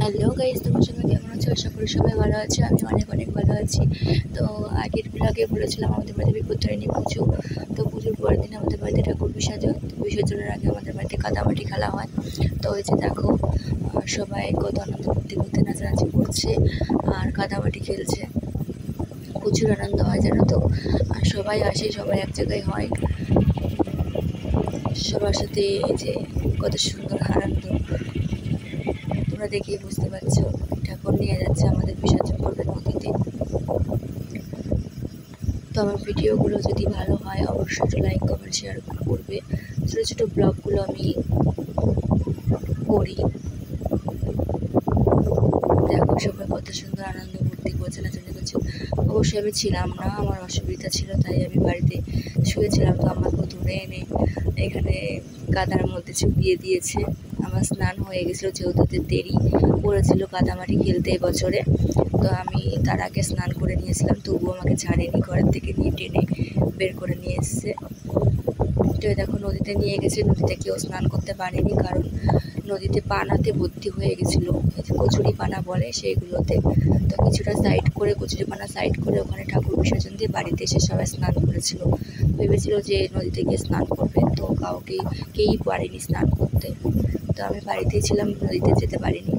Hello guys, তোমার সবাই কেমন আছো? আশা করি সবাই ভালো আছে। আমি অনেক অনেক ভালো আছি। তো আগের ব্লগে বলেছিলাম আমাদের বাড়িতে বিপত্তারিণী পুজো। তো পুজোর পরের দিন আমাদের বাড়িতে ঠাকুর বিসর্জন। বিসর্জনের আগে আমাদের বাড়িতে কাদামাটি খেলা হয়। তো ওই যে দেখো, সবাই কত আনন্দ করতে করতে নাচানাচি করছে আর কাদামাটি খেলছে। প্রচুর আনন্দ হয় জানো তো। আর সবাই আসে, সবাই এক জায়গায় হয় সবার সাথে। এই যে কত সুন্দর আনন্দ, তোমরা দেখেই বুঝতে পারছো। ঠাকুর নিয়ে যাচ্ছে আমাদের বিসর্জন করবে নদীতে। তো আমার ভিডিওগুলো যদি ভালো হয় অবশ্যই একটু লাইক কমেন্ট শেয়ার করবে। ছোটো ছোটো ব্লগগুলো আমি করি। দেখো সবাই কত সুন্দর আনন্দ ফুর্তি করছে, নাচানাচি করছে। অবশ্যই আমি ছিলাম না, আমার অসুবিধা ছিল, তাই আমি বাড়িতে শুয়েছিলাম। তো আমাকে ধরে এনে এখানে কাদার মধ্যে চুপিয়ে দিয়েছে। আমার স্নান হয়ে গেছিলো, যেহেতু দেরি পড়েছিল কাদামাটি খেলতে এবছরে। তো আমি তার আগে স্নান করে নিয়েছিলাম, তবুও আমাকে ছাড়েনি, ঘরের থেকে নিয়ে টেনে বের করে নিয়ে এসছে। তো দেখো নদীতে নিয়ে গেছে, নদীতে কেউ স্নান করতে পারেনি, কারণ নদীতে পানাতে ভর্তি হয়ে গেছিলো। এই যে কচুরি পানা বলে সেইগুলোতে। তো কিছুটা সাইড করে, কচুরি পানা সাইড করে ওখানে ঠাকুর বিসর্জন দিয়ে বাড়িতে এসে সবাই স্নান করেছিল। ভেবেছিল যে নদীতে গিয়ে স্নান করবে, তো কেউই পারেনি স্নান করতে। তো আমি বাড়িতেই ছিলাম, নদীতে যেতে পারিনি।